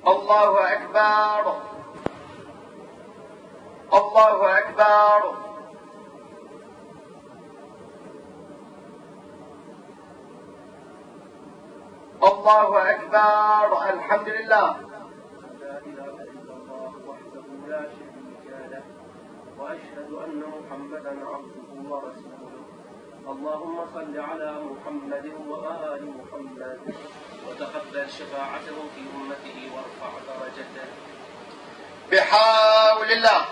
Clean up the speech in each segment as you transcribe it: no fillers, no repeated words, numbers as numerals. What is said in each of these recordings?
الله أكبر الله أكبر الله أكبر. الحمد لله. لا إله إلا الله وحده لا شريك له وأشهد أن محمدا عبده ورسوله. اللهم صل على محمد وآل محمد وتقبل شفاعتهم في أمته وارفع درجته بحول الله.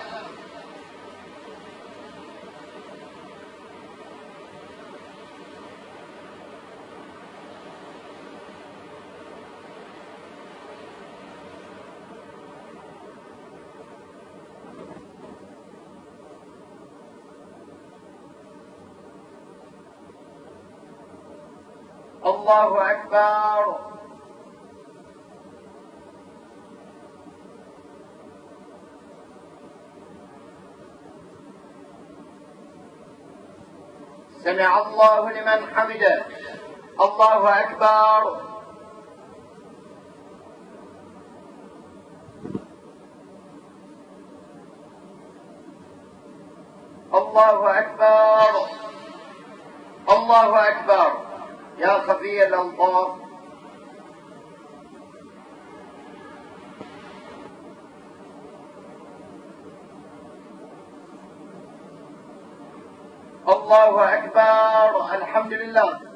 الله أكبر. سمع الله لمن حمده. الله أكبر. الله أكبر. الله أكبر. يا خفي الألطاف. الله أكبر. الحمد لله.